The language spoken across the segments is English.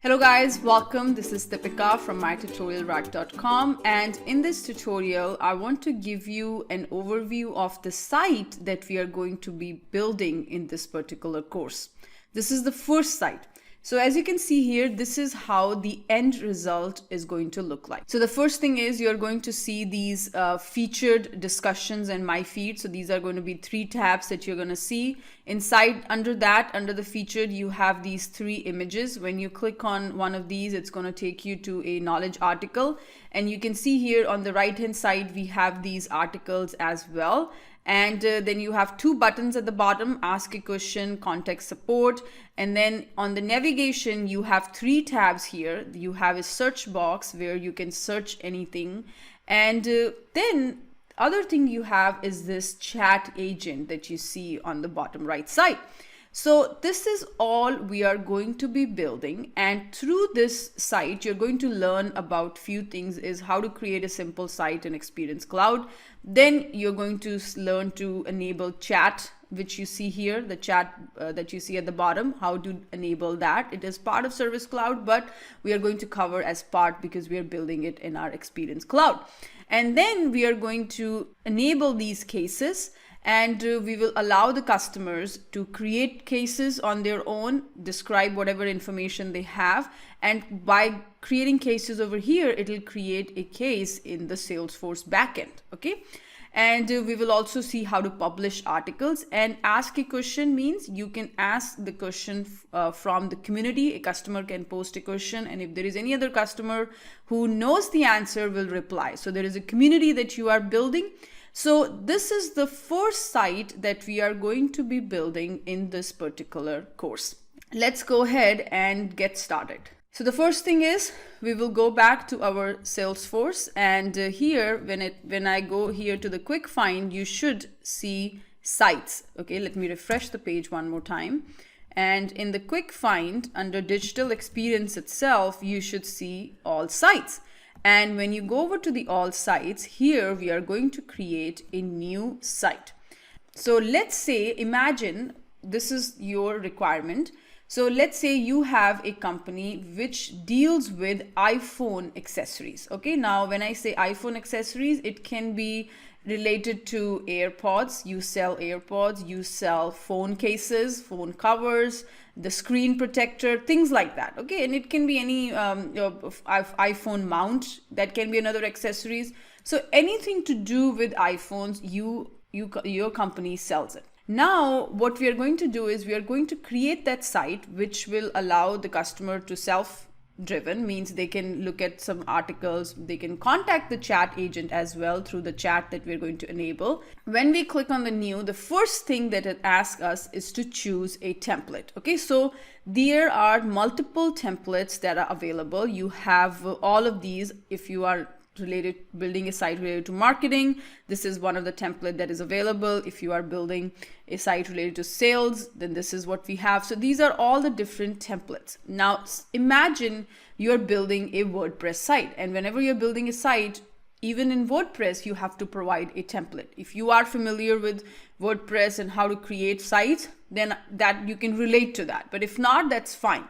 Hello guys, welcome. This is Deepika from MyTutorialRack.com, and in this tutorial I want to give you an overview of the site that we are going to be building in this particular course. This is the first site. So as you can see here, this is how the end result is going to look like. So the first thing is you're going to see these featured discussions and my feed. So these are going to be 3 tabs that you're going to see. Inside, under the featured, you have these 3 images. When you click on one of these, it's going to take you to a knowledge article. And you can see here on the right hand side, we have these articles as well. And then you have 2 buttons at the bottom, ask a question, contact support. And then on the navigation, you have 3 tabs here. You have a search box where you can search anything. And then other thing you have is this chat agent that you see on the bottom right side. So this is all we are going to be building, and through this site you're going to learn about few things, is how to create a simple site in Experience Cloud. Then you're going to learn to enable chat, which you see here, the chat that you see at the bottom, how to enable that. It is part of Service Cloud, but we are going to cover as part because we are building it in our Experience Cloud. And then we are going to enable these cases, and we will allow the customers to create cases on their own, describe whatever information they have, and by creating cases over here, it will create a case in the Salesforce backend. Okay. And we will also see how to publish articles. And ask a question means you can ask the question from the community. A customer can post a question, and if there is any other customer who knows the answer, will reply. So there is a community that you are building. So this is the first site that we are going to be building in this particular course. Let's go ahead and get started. So the first thing is we will go back to our Salesforce, and here when I go here to the quick find, you should see sites. Okay, let me refresh the page one more time. And in the quick find under digital experience itself, you should see all sites. And when you go over to the all sites, here we are going to create a new site. So let's say, imagine this is your requirement. So let's say you have a company which deals with iPhone accessories. Okay, now when I say iPhone accessories, it can be related to AirPods. You sell AirPods, you sell phone cases, phone covers, the screen protector, things like that. Okay, and it can be any iPhone mount, that can be another accessories. So anything to do with iPhones, your company sells it. Now what we are going to do is we are going to create that site which will allow the customer to self-driven, means they can look at some articles, they can contact the chat agent as well through the chat that we're going to enable. When we click on the new, the first thing that it asks us is to choose a template. Okay, so there are multiple templates that are available. You have all of these. If you are building a site related to marketing, this is one of the template that is available. If you are building a site related to sales, then this is what we have. So these are all the different templates. Now imagine you're building a WordPress site, and whenever you're building a site, even in WordPress, you have to provide a template. If you are familiar with WordPress and how to create sites, then that you can relate to that. But if not, that's fine.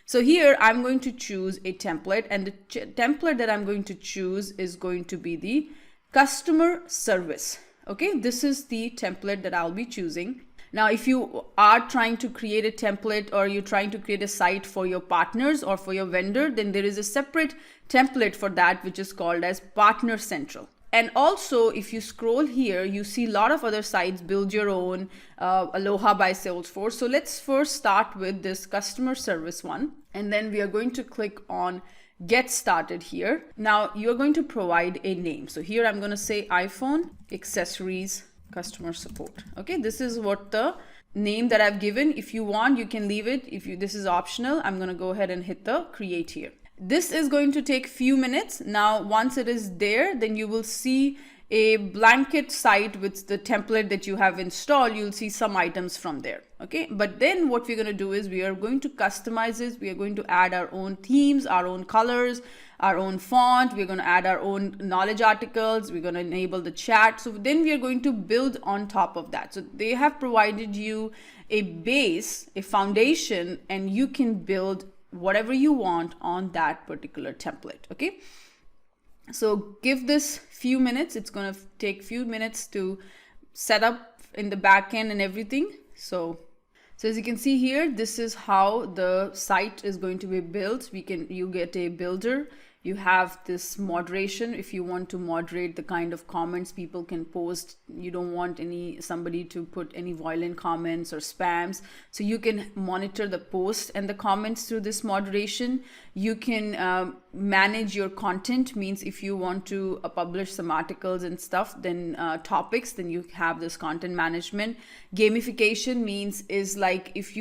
So here I'm going to choose a template, and the template that I'm going to choose is going to be the customer service. Okay, this is the template that I'll be choosing. Now, if you are trying to create a template, or you're trying to create a site for your partners or for your vendor, then there is a separate template for that, which is called as Partner Central. And also, if you scroll here, you see a lot of other sites, build your own, Aloha by Salesforce. So let's first start with this customer service one. And then we are going to click on get started here. Now you're going to provide a name. So here I'm going to say iPhone accessories customer support. Okay, this is what the name that I've given. If you want, you can leave it. This is optional. I'm going to go ahead and hit the create here. This is going to take few minutes. Now, once it is there, then you will see a blanket site with the template that you have installed. You'll see some items from there. Okay, but then what we're going to do is we are going to customize this. We are going to add our own themes, our own colors, our own font. We're going to add our own knowledge articles. We're going to enable the chat. So then we are going to build on top of that. So they have provided you a base, a foundation, and you can build whatever you want on that particular template. Okay, so give this few minutes. It's going to take few minutes to set up in the back end and everything. So as you can see here, this is how the site is going to be built. You get a builder. You have this moderation. If you want to moderate the kind of comments people can post, you don't want somebody to put any violent comments or spams. So you can monitor the posts and the comments through this moderation. You can manage your content, means if you want to publish some articles and stuff, then topics, then you have this content management. Gamification means is like if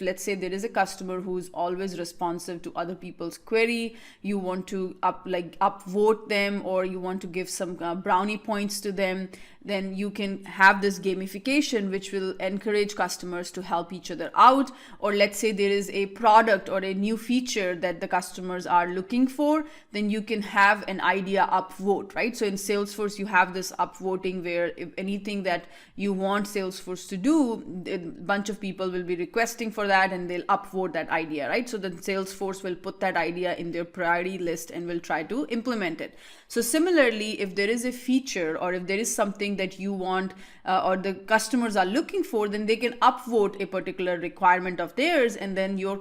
let's say there is a customer who's always responsive to other people's query, you want to upvote them, or you want to give some brownie points to them, then you can have this gamification which will encourage customers to help each other out. Or let's say there is a product or a new feature that the customers are looking for, then you can have an idea upvote, right? So in Salesforce, you have this upvoting where if anything that you want Salesforce to do, a bunch of people will be requesting for that and they'll upvote that idea, right? So then Salesforce will put that idea in their priority list and will try to implement it. So similarly, if there is a feature or if there is something that you want or the customers are looking for, then they can upvote a particular requirement of theirs, and then your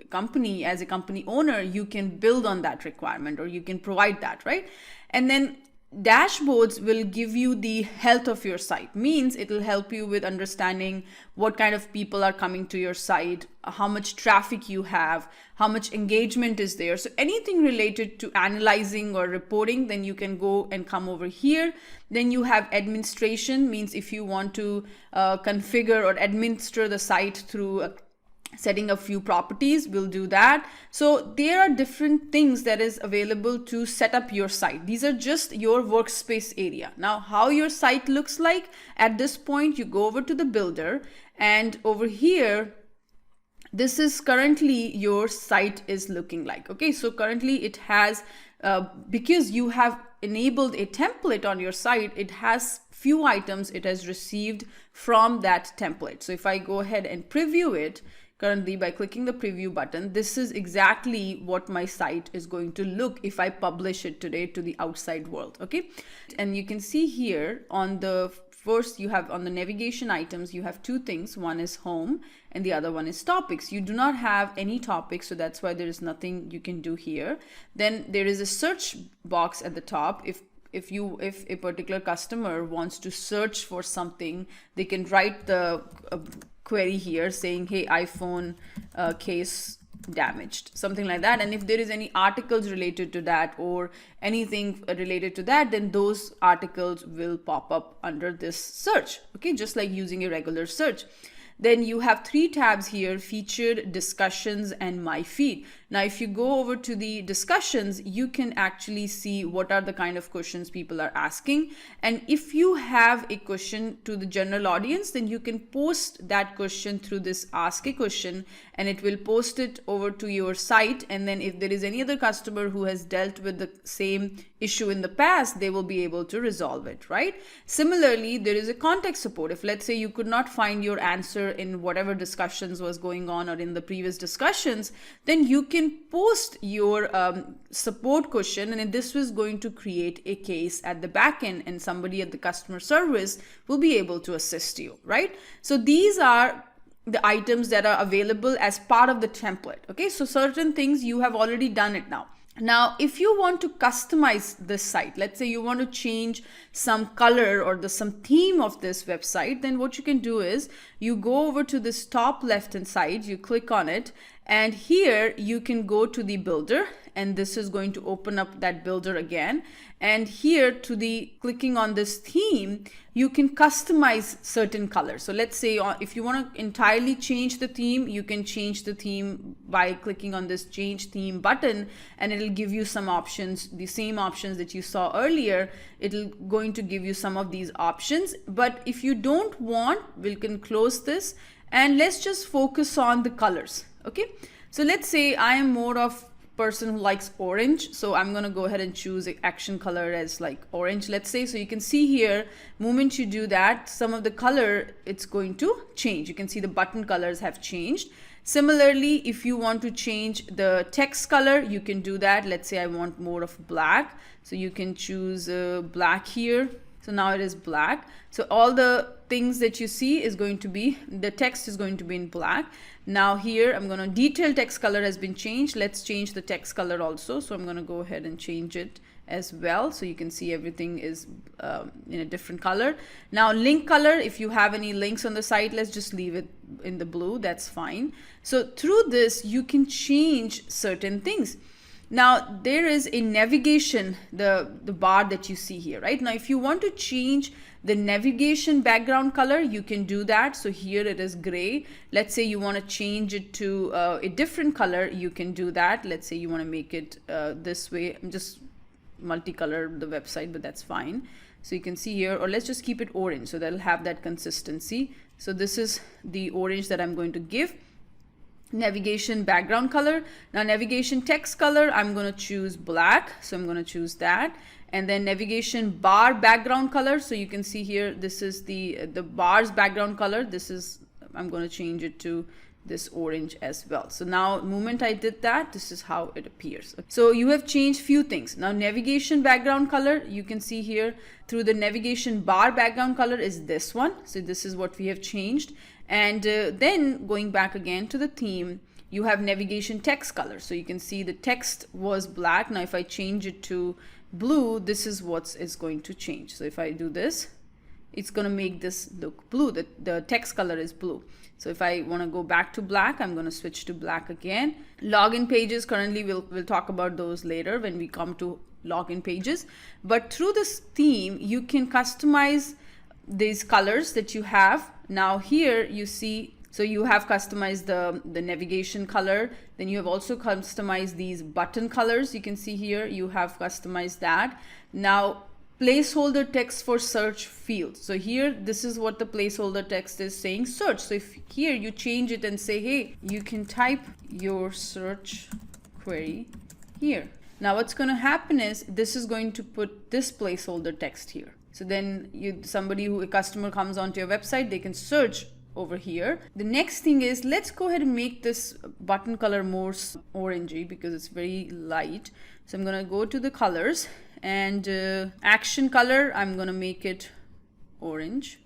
company, as a company owner, you can build on that requirement or you can provide that, right? And then dashboards will give you the health of your site, means it will help you with understanding what kind of people are coming to your site, how much traffic you have, how much engagement is there. So anything related to analyzing or reporting, then you can go and come over here. Then you have administration, means if you want to configure or administer the site through setting a few properties, we'll do that. So there are different things that is available to set up your site. These are just your workspace area. Now, how your site looks like at this point, you go over to the builder, and over here, this is currently your site is looking like. Okay, so currently it has, because you have enabled a template on your site, it has few items it has received from that template. So if I go ahead and preview it, currently by clicking the preview button, this is exactly what my site is going to look if I publish it today to the outside world. Okay, and you can see here on the first, you have on the navigation items, you have two things. One is home and the other one is topics. You do not have any topics, so that's why there is nothing you can do here. Then there is a search box at the top. If a particular customer wants to search for something, they can write the query here saying, hey, iPhone case damaged, something like that. And if there is any articles related to that or anything related to that, then those articles will pop up under this search. Okay, just like using a regular search. Then you have three tabs here: featured, discussions, and my feed. Now, if you go over to the discussions, you can actually see what are the kind of questions people are asking. And if you have a question to the general audience, then you can post that question through this ask a question, and it will post it over to your site. And then if there is any other customer who has dealt with the same issue in the past, they will be able to resolve it, right? Similarly, there is a contact support. If let's say you could not find your answer in whatever discussions was going on or in the previous discussions, then you can post your support question, and this was going to create a case at the back end, and somebody at the customer service will be able to assist you, right? So these are the items that are available as part of the template. Okay, so certain things you have already done it now. Now, if you want to customize this site, let's say you want to change some color or some theme of this website, then what you can do is you go over to this top left hand side, you click on it, and here you can go to the builder, and this is going to open up that builder again. And here to the clicking on this theme, you can customize certain colors. So let's say if you want to entirely change the theme, you can change the theme by clicking on this change theme button, and it'll give you some options, the same options that you saw earlier. It'll going to give you some of these options. But if you don't want, we can close this and let's just focus on the colors. Okay, so let's say I am more of person who likes orange, so I'm going to go ahead and choose an action color as like orange, let's say. So you can see here, moment you do that, some of the color it's going to change. You can see the button colors have changed. Similarly, if you want to change the text color, you can do that. Let's say I want more of black. So you can choose black here. So now it is black. So all the things that you see is going to be, the text is going to be in black. Now here I'm going to detail text color has been changed. Let's change the text color also. So I'm going to go ahead and change it as well. So you can see everything is in a different color. Now link color, if you have any links on the site, let's just leave it in the blue. That's fine. So through this, you can change certain things. Now there is a navigation, the bar that you see here, right? Now if you want to change the navigation background color, you can do that. So here it is gray. Let's say you want to change it to a different color, you can do that. Let's say you want to make it this way. I'm just multicolor the website, but that's fine. So you can see here, or let's just keep it orange, so that'll have that consistency. So this is the orange that I'm going to give. Navigation background color. Now navigation text color, I'm going to choose black. So I'm going to choose that. And then navigation bar background color. So you can see here, this is the bar's background color. This is, I'm going to change it to this orange as well. So now the moment I did that, this is how it appears. So you have changed few things. Now navigation background color, you can see here through the navigation bar background color is this one. So this is what we have changed. And then going back again to the theme, you have navigation text color. So you can see the text was black. Now if I change it to blue, this is what is going to change. So if I do this, it's going to make this look blue. The text color is blue. So if I want to go back to black, I'm going to switch to black again. Login pages, currently we'll talk about those later when we come to login pages. But through this theme, you can customize these colors that you have. Now here you see, so you have customized the navigation color. Then you have also customized these button colors. You can see here, you have customized that. Now placeholder text for search field. So here, this is what the placeholder text is saying, search. So if here you change it and say, hey, you can type your search query here. Now what's going to happen is this is going to put this placeholder text here. So then a customer comes onto your website, they can search over here. The next thing is, let's go ahead and make this button color more orangey because it's very light. So I'm going to go to the colors and action color, I'm going to make it orange.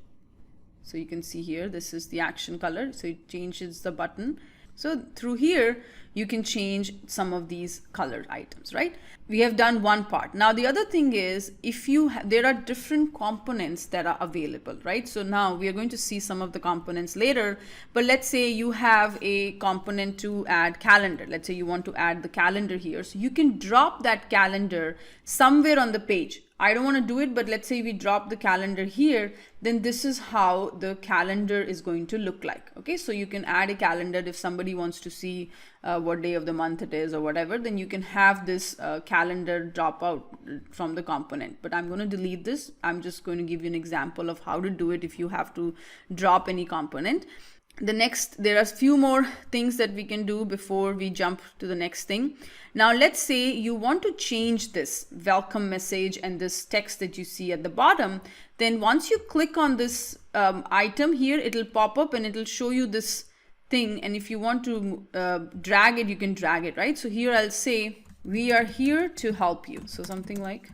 So you can see here, this is the action color. So it changes the button. So through here, you can change some of these colored items, right? We have done one part. Now the other thing is, if there are different components that are available, right? So now we are going to see some of the components later, but let's say you have a component to add calendar. Let's say you want to add the calendar here. So you can drop that calendar somewhere on the page. I don't want to do it, but let's say we drop the calendar here, then this is how the calendar is going to look like. Okay, so you can add a calendar if somebody wants to see what day of the month it is or whatever, then you can have this calendar drop out from the component. But I'm going to delete this. I'm just going to give you an example of how to do it if you have to drop any component. There are a few more things that we can do before we jump to the next thing. Now let's say you want to change this welcome message and this text that you see at the bottom. Then once you click on this item here, it'll pop up and it'll show you this thing. And if you want to drag it, you can drag it, right? So here I'll say, we are here to help you. So something like,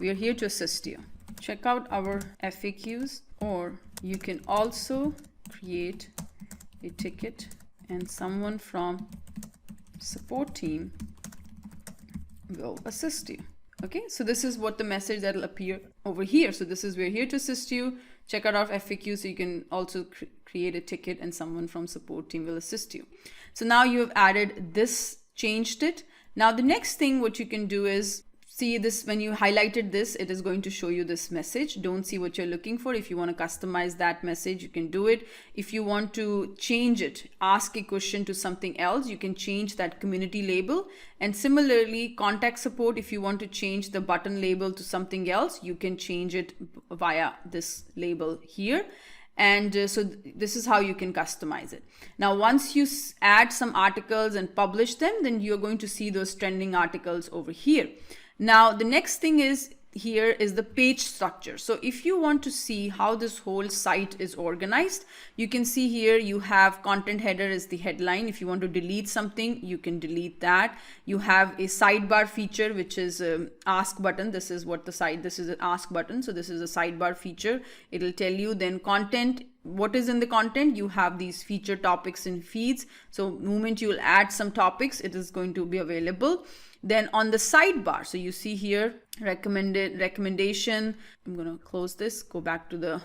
we are here to assist you. Check out our FAQs, or you can also create a ticket and someone from support team will assist you. Okay, so this is what the message that will appear over here. So this is, we're here to assist you. Check out our FAQ, so you can also create a ticket and someone from support team will assist you. So now you have added this, changed it. Now the next thing what you can do is, see this, when you highlighted this, it is going to show you this message. Don't see what you're looking for. If you want to customize that message, you can do it. If you want to change it, ask a question to something else, you can change that community label. And similarly, contact support, if you want to change the button label to something else, you can change it via this label here. And so this is how you can customize it. Now, once you add some articles and publish them, then you're going to see those trending articles over here. Now, the next thing is, here is the page structure. So if you want to see how this whole site is organized, you can see here you have content header is the headline. If you want to delete something, you can delete that. You have a sidebar feature, which is ask button. This is what the site, this is an ask button. So this is a sidebar feature. It'll tell you then content, what is in the content. You have these feature topics and feeds. So moment you'll add some topics, it is going to be available. Then on the sidebar, so you see here recommendation. I'm going to close this, go back to the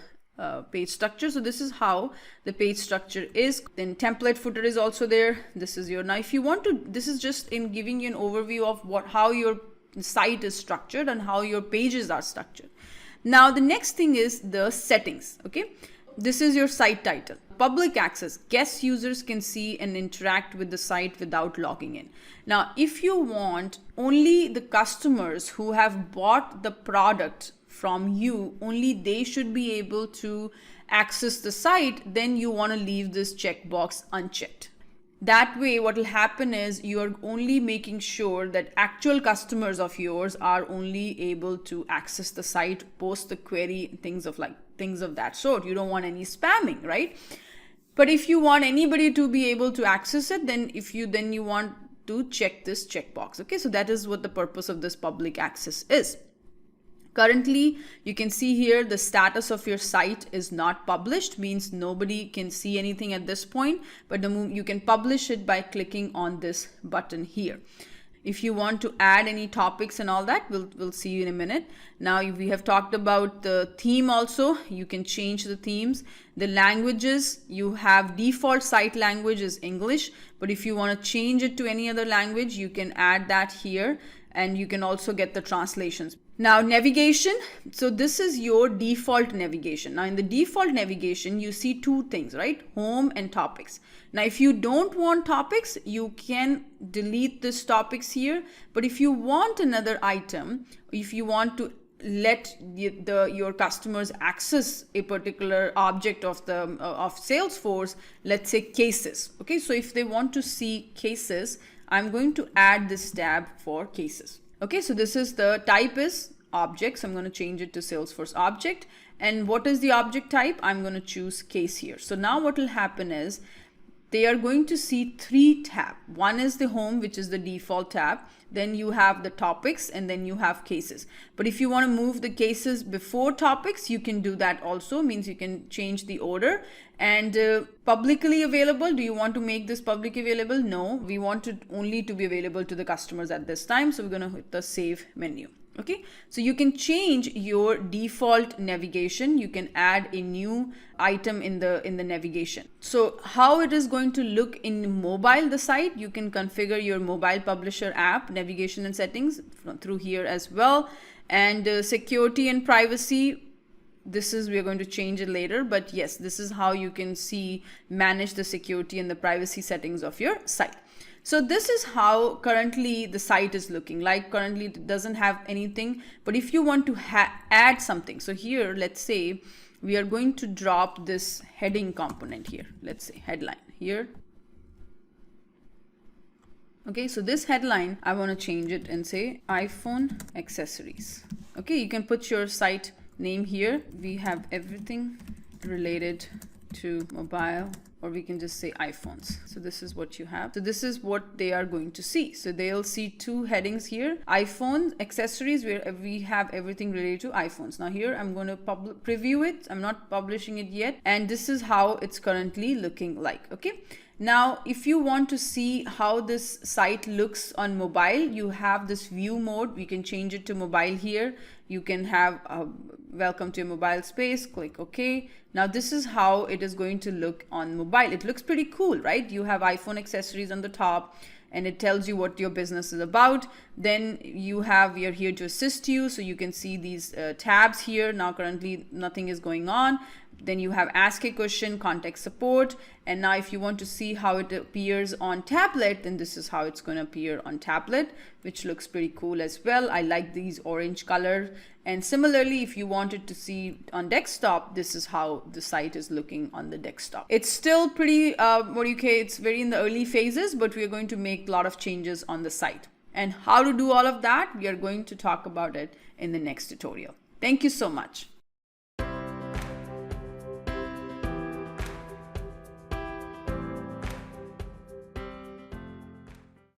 page structure. So this is how the page structure is. Then template footer is also there. This is your, now if you want to, this is just in giving you an overview of how your site is structured and how your pages are structured. Now the next thing is the settings. Okay, this is your site title. Public access, guest users can see and interact with the site without logging in. Now, if you want only the customers who have bought the product from you, only they should be able to access the site, then you want to leave this checkbox unchecked. That way, what will happen is you are only making sure that actual customers of yours are only able to access the site, post the query, things of that sort. You don't want any spamming, right? But if you want anybody to be able to access it, then you want to check this checkbox. Okay, so that is what the purpose of this public access is. Currently, you can see here the status of your site is not published, means nobody can see anything at this point, but you can publish it by clicking on this button here. If you want to add any topics and all that, we'll see you in a minute. Now we have talked about the theme also. You can change the themes. The languages, you have default site language is English, but if you want to change it to any other language, you can add that here, and you can also get the translations. Now navigation, so this is your default navigation. Now in the default navigation, you see two things, right? Home and topics. Now if you don't want topics, you can delete this topics here. But if you want another item, if you want to let your customers access a particular object of Salesforce, let's say cases. Okay, so if they want to see cases, I'm going to add this tab for cases. Okay, so this is the type is objects. I'm going to change it to Salesforce object. And what is the object type? I'm going to choose case here. So now what will happen is they are going to see three tabs. One is the home, which is the default tab. Then you have the topics, and then you have cases. But if you want to move the cases before topics, you can do that also. Means you can change the order. And publicly available, do you want to make this publicly available? No, we want it only to be available to the customers at this time. So we're going to hit the save menu. Okay, so you can change your default navigation. You can add a new item in the navigation. So how it is going to look in mobile, the site, you can configure your mobile publisher app navigation and settings through here as well. And security and privacy, we are going to change it later, but yes, this is how you can manage the security and the privacy settings of your site. So this is how currently the site is looking like. Currently it doesn't have anything, but if you want to add something, so here let's say we are going to drop this heading component here. Let's say headline here. Okay, so this headline, I want to change it and say iPhone accessories. Okay, you can put your site name here. We have everything related to mobile, or we can just say iPhones. So this is what you have. So this is what they are going to see. So they'll see two headings here, iPhone accessories, where we have everything related to iPhones. Now here I'm going to preview it. I'm not publishing it yet. And this is how it's currently looking like. Okay. Now, if you want to see how this site looks on mobile, you have this view mode. We can change it to mobile here. You can have welcome to your mobile space, click OK. Now this is how it is going to look on mobile. It looks pretty cool, right? You have iPhone accessories on the top, and it tells you what your business is about. Then we are here to assist you. So you can see these tabs here. Now currently nothing is going on. Then you have ask a question, contact support. And now if you want to see how it appears on tablet, then this is how it's going to appear on tablet, which looks pretty cool as well. I like these orange color. And similarly, if you wanted to see on desktop, this is how the site is looking on the desktop. It's still pretty, it's very in the early phases, but we're going to make a lot of changes on the site. And how to do all of that, we are going to talk about it in the next tutorial. Thank you so much.